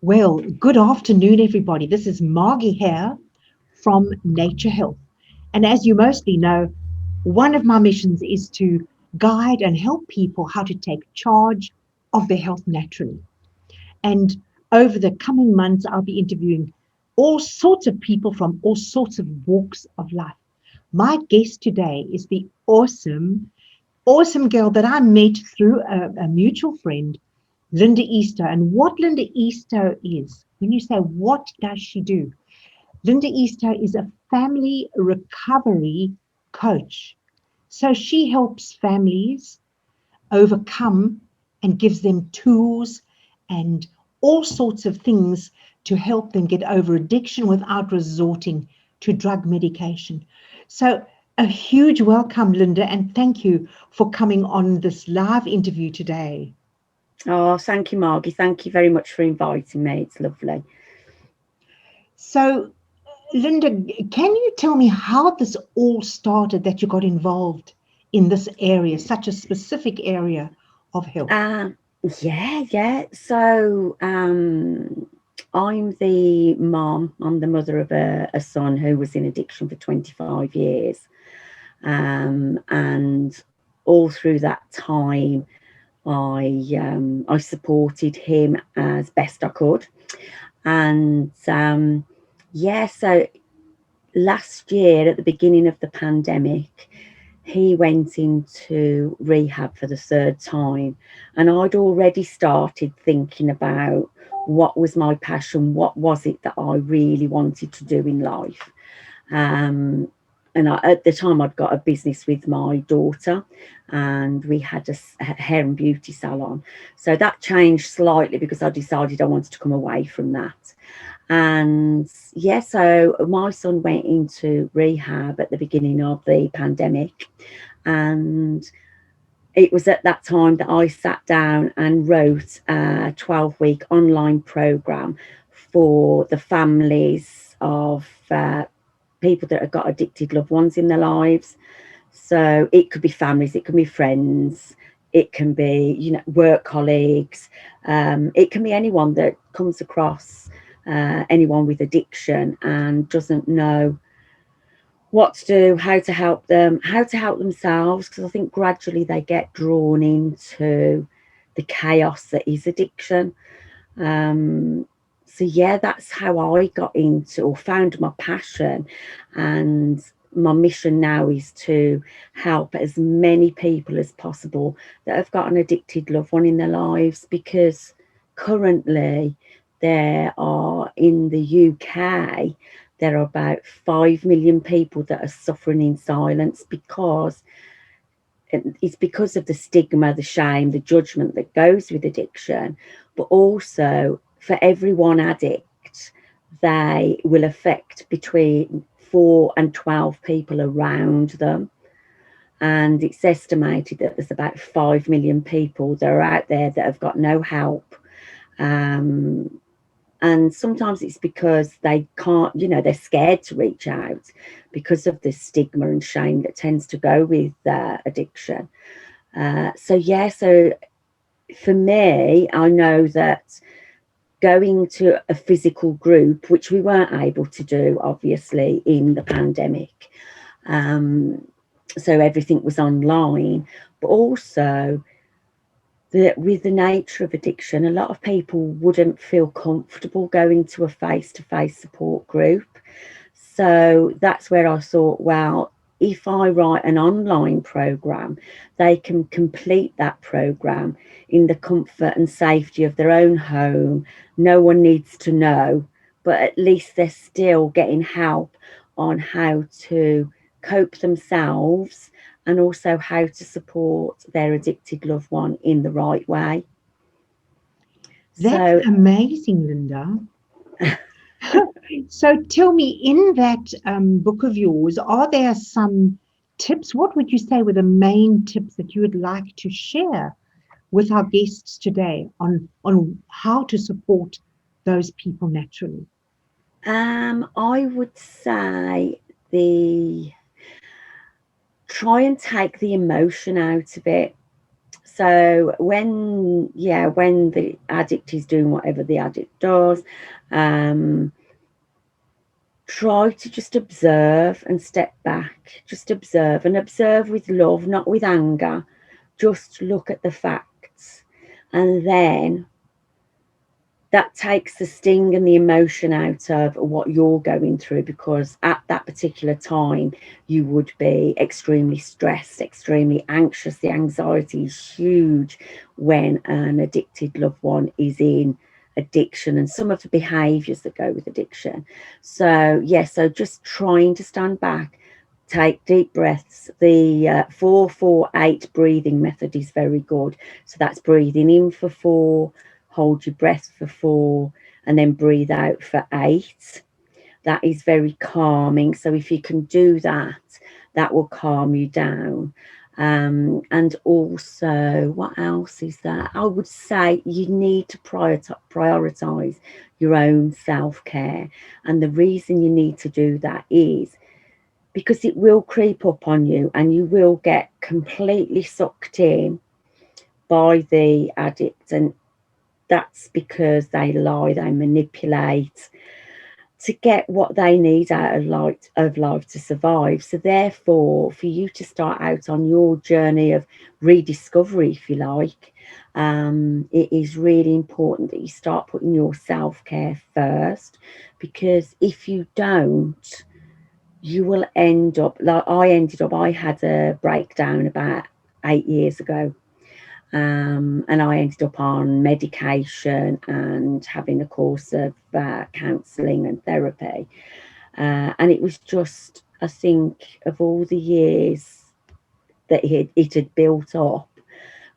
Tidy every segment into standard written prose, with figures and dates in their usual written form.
Well, good afternoon, everybody. This is Margie here from Nature Health. And as you mostly know, one of my missions is to guide and help people how to take charge of their health naturally. And over the coming months, I'll be interviewing all sorts of people from all sorts of walks of life. My guest today is the awesome girl that I met through a mutual friend, Linda Easto. And what Linda Easto is, when you say, what does she do? Linda Easto is a family recovery coach. So she helps families overcome and gives them tools and all sorts of things to help them get over addiction without resorting to drug medication. So a huge welcome, Linda, and thank you for coming on this live interview today. Oh, thank you, Margie. Thank you very much for inviting me. It's lovely. So, Linda, can you tell me how this all started, that you got involved in this area, such a specific area of health? Yeah. So I'm the mom. I'm the mother of a son who was in addiction for 25 years. And all through that time, I supported him as best I could. And so last year at the beginning of the pandemic, he went into rehab for the third time, and I'd already started thinking about what was my passion, what was it that I really wanted to do in life. And at the time, I'd got a business with my daughter, and we had a hair and beauty salon. So that changed slightly because I decided I wanted to come away from that. And yeah, so my son went into rehab at the beginning of the pandemic. And it was at that time that I sat down and wrote a 12-week online program for the families of people that have got addicted loved ones in their lives. So it could be families, it can be friends, it can be, work colleagues. It can be anyone that comes across anyone with addiction and doesn't know what to do, how to help them, how to help themselves, because I think gradually they get drawn into the chaos that is addiction. So yeah, that's how I got into or found my passion. And my mission now is to help as many people as possible that have got an addicted loved one in their lives, because currently there are, in the UK, there are about 5 million people that are suffering in silence, because it's because of the stigma, the shame, the judgment that goes with addiction. But also, for every one addict, they will affect between 4 and 12 people around them. And it's estimated that there's about 5 million people that are out there that have got no help. And sometimes it's because they can't, they're scared to reach out because of the stigma and shame that tends to go with addiction. So for me, I know that going to a physical group, which we weren't able to do, obviously, in the pandemic, so everything was online, but also with the nature of addiction, a lot of people wouldn't feel comfortable going to a face-to-face support group. So that's where I thought, well, if I write an online program, they can complete that program in the comfort and safety of their own home. No one needs to know, but at least they're still getting help on how to cope themselves, and also how to support their addicted loved one in the right way. That's So amazing, Linda. So tell me, in that book of yours, are there some tips? What would you say were the main tips that you would like to share with our guests today on how to support those people naturally? I would say try and take the emotion out of it. So when the addict is doing whatever the addict does, try to just observe and step back. Just observe, and observe with love, not with anger. Just look at the facts, and then that takes the sting and the emotion out of what you're going through, because at that particular time you would be extremely stressed, extremely anxious. The anxiety is huge when an addicted loved one is in addiction, and some of the behaviours that go with addiction. So so just trying to stand back, take deep breaths. The 4-4-8 breathing method is very good. So that's breathing in for 4, hold your breath for 4, and then breathe out for 8. That is very calming. So if you can do that, that will calm you down. And also, what else is that? I would say you need to prioritize your own self-care. And the reason you need to do that is because it will creep up on you, and you will get completely sucked in by the addict. And that's because they lie, they manipulate to get what they need out of life to survive. So therefore, for you to start out on your journey of rediscovery, if you like, it is really important that you start putting your self-care first, because if you don't, you will end up like I had a breakdown about 8 years ago. And I ended up on medication and having a course of counselling and therapy. And it was just, I think, of all the years that it had built up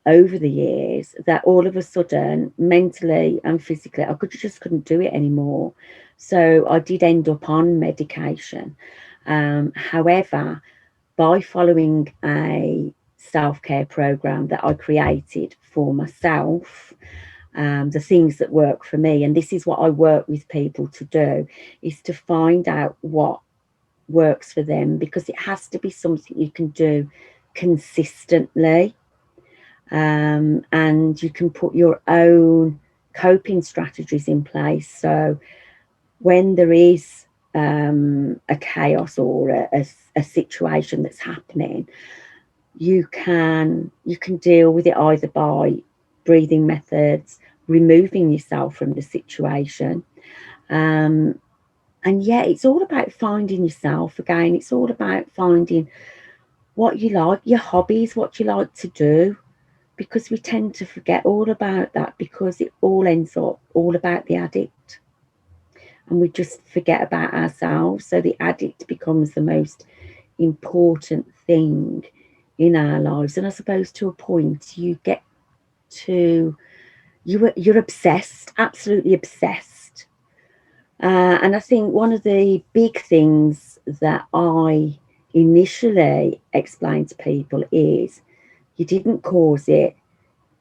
over the years, that all of a sudden, mentally and physically, I just couldn't do it anymore. So I did end up on medication. However, by following a self-care program that I created for myself, the things that work for me, and this is what I work with people to do, is to find out what works for them, because it has to be something you can do consistently, and you can put your own coping strategies in place. So when there is a chaos or a situation that's happening, you can deal with it either by breathing methods, removing yourself from the situation, and it's all about finding yourself again. It's all about finding what you like, your hobbies, what you like to do, because we tend to forget all about that, because it all ends up all about the addict, and we just forget about ourselves. So the addict becomes the most important thing in our lives. And I suppose to a point you get to, you're obsessed, absolutely obsessed. And I think one of the big things that I initially explained to people is you didn't cause it,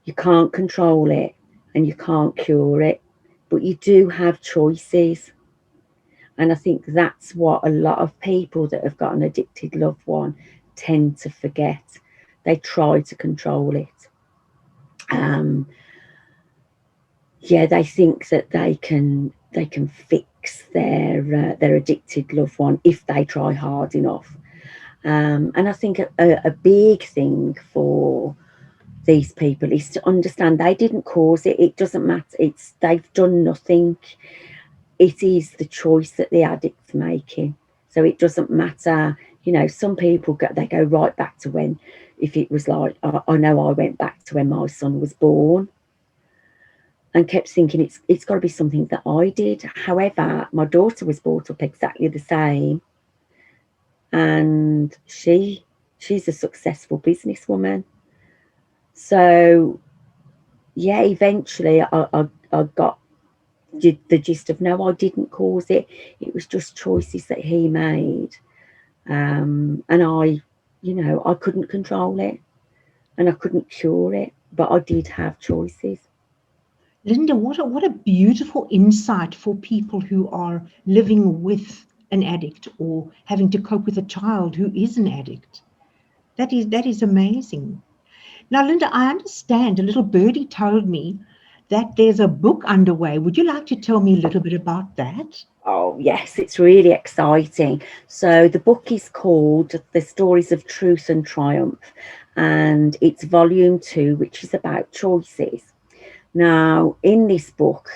you can't control it, and you can't cure it, but you do have choices. And I think that's what a lot of people that have got an addicted loved one tend to forget. They try to control it. They think that they can fix their addicted loved one if they try hard enough. And I think a big thing for these people is to understand they didn't cause it. It doesn't matter. They've done nothing. It is the choice that the addict's making. So it doesn't matter. You know, some people go right back to when, if it was like, I know I went back to when my son was born, and kept thinking it's got to be something that I did. However, my daughter was brought up exactly the same, and she's a successful businesswoman. So eventually I got the gist of, no, I didn't cause it. It was just choices that he made, and I couldn't control it, and I couldn't cure it, but I did have choices. Linda, what a beautiful insight for people who are living with an addict or having to cope with a child who is an addict. That is amazing. Now, Linda, I understand a little birdie told me that there's a book underway. Would you like to tell me a little bit about that? Oh, yes, it's really exciting. So the book is called The Stories of Truth and Triumph, and it's volume 2, which is about choices. Now, in this book,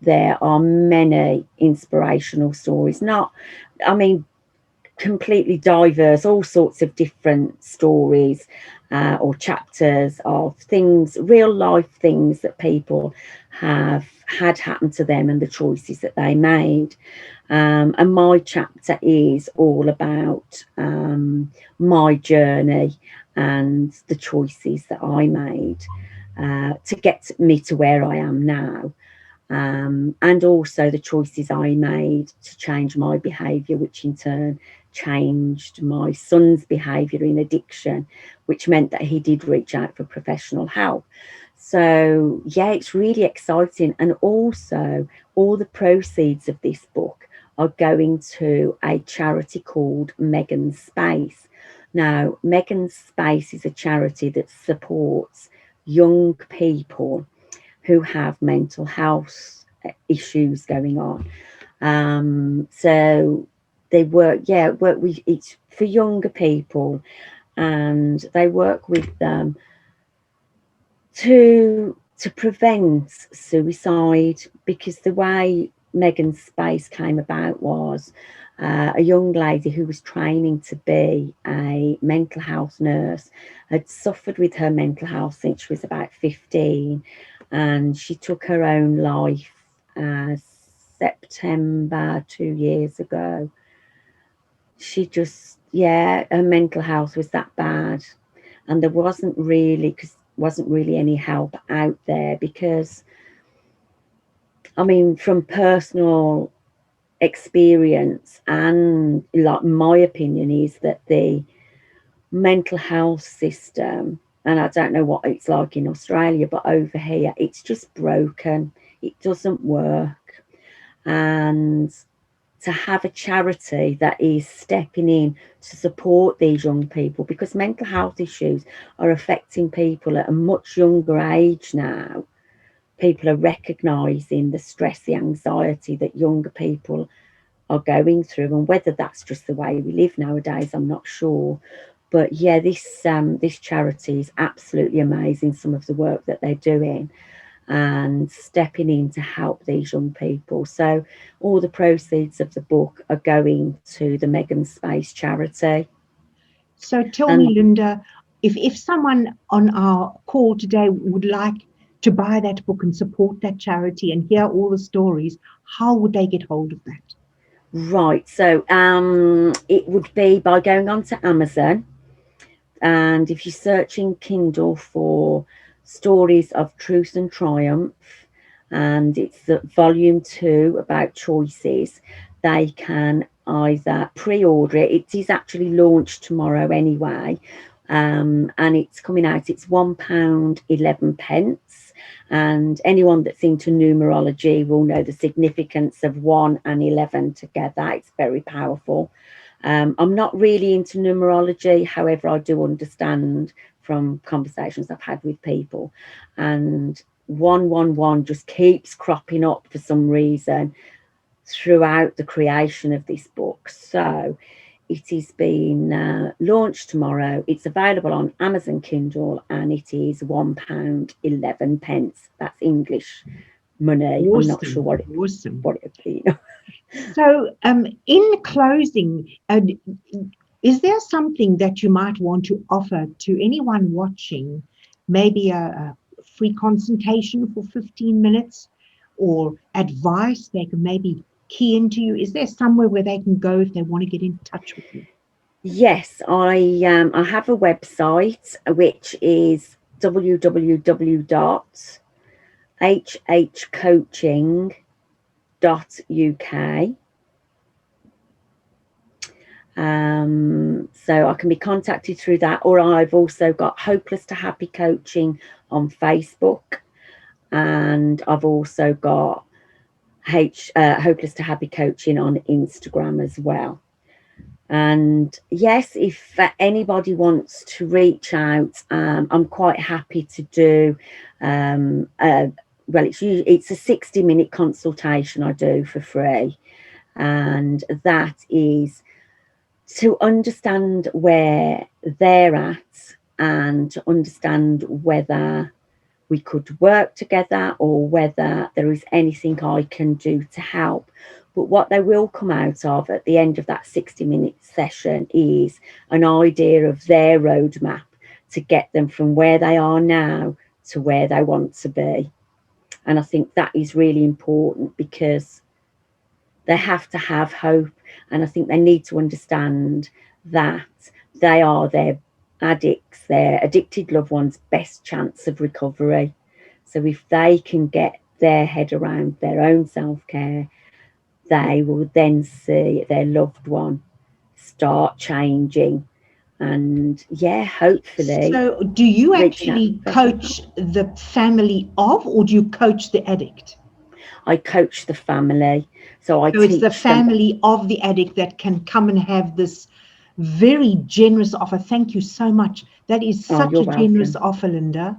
there are many inspirational stories, I mean, completely diverse, all sorts of different stories or chapters of things, real life things that people have had happen to them and the choices that they made. And my chapter is all about my journey and the choices that I made to get me to where I am now. And also the choices I made to change my behaviour, which in turn changed my son's behaviour in addiction, which meant that he did reach out for professional help. So, yeah, it's really exciting. And also, all the proceeds of this book are going to a charity called Megan's Space. Now, Megan's Space is a charity that supports young people who have mental health issues going on. So they work with it's for younger people, and they work with them to prevent suicide, because the way Megan's Space came about was a young lady who was training to be a mental health nurse had suffered with her mental health since she was about 15, and she took her own life September 2 years ago. She just, yeah, her mental health was that bad, and there wasn't really any help out there, because I mean, from personal experience, and like my opinion is that the mental health system, and I don't know what it's like in Australia, but over here it's just broken. It doesn't work. And to have a charity that is stepping in to support these young people, because mental health issues are affecting people at a much younger age now. People are recognising the stress, the anxiety that younger people are going through, and whether that's just the way we live nowadays, I'm not sure. But yeah, this charity is absolutely amazing, some of the work that they're doing and stepping in to help these young people. So all the proceeds of the book are going to the Megan's Space charity. So tell And me, Linda, if someone on our call today would like to buy that book and support that charity and hear all the stories, how would they get hold of that? right, so it would be by going on to Amazon, and if you search in Kindle for Stories of Truth and Triumph, and it's the volume 2 about choices, they can either pre-order it. It is actually launched tomorrow anyway, and it's coming out. It's £1.11, and anyone that's into numerology will know the significance of 1 and 11 together. It's very powerful. I'm not really into numerology, however, I do understand from conversations I've had with people, and 111 just keeps cropping up for some reason throughout the creation of this book. So it is being launched tomorrow. It's available on Amazon Kindle, and it is £1.11. That's English money. I'm not sure Awesome, what it awesome. would be. So, in closing, is there something that you might want to offer to anyone watching? Maybe a free consultation for 15 minutes, or advice they can maybe key into you? Is there somewhere where they can go if they want to get in touch with you? Yes, I have a website which is www.𝐻𝐻coaching.uk. So I can be contacted through that, or I've also got Hopeless to Happy Coaching on Facebook, and I've also got Hopeless to Happy Coaching on Instagram as well. And yes, if anybody wants to reach out, I'm quite happy to do, well, it's a 60-minute consultation I do for free. And that is to understand where they're at and to understand whether we could work together or whether there is anything I can do to help. But what they will come out of at the end of that 60-minute session is an idea of their roadmap to get them from where they are now to where they want to be. And I think that is really important because they have to have hope. And I think they need to understand that they are their addicted loved ones' best chance of recovery. So if they can get their head around their own self-care, they will then see their loved one start changing. And yeah, hopefully So, do you reaching out actually professional coach help. the family of, or do you coach the addict? I coach the family. So I So, it's the teach them. family of the addict that can come and have this very generous offer. Thank you so much. That is Oh, such you're a generous welcome. offer, Linda.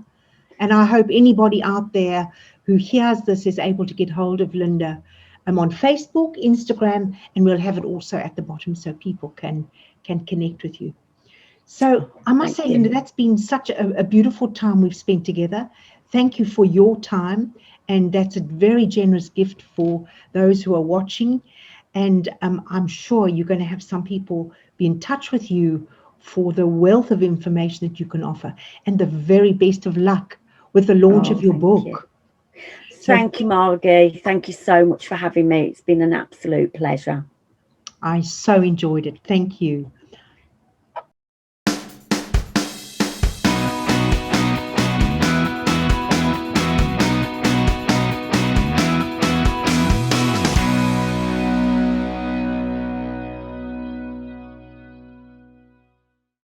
And I hope anybody out there who hears this is able to get hold of Linda. I'm on Facebook, Instagram, and we'll have it also at the bottom so people can connect with you. So I must Thank say, Linda, you. that's been such a beautiful time we've spent together. Thank you for your time. And that's a very generous gift for those who are watching. And I'm sure you're going to have some people be in touch with you for the wealth of information that you can offer. And the very best of luck with the launch of Oh, your thank you. book. So Thank you, Margie. Thank you so much for having me. It's been an absolute pleasure. I so enjoyed it. Thank you.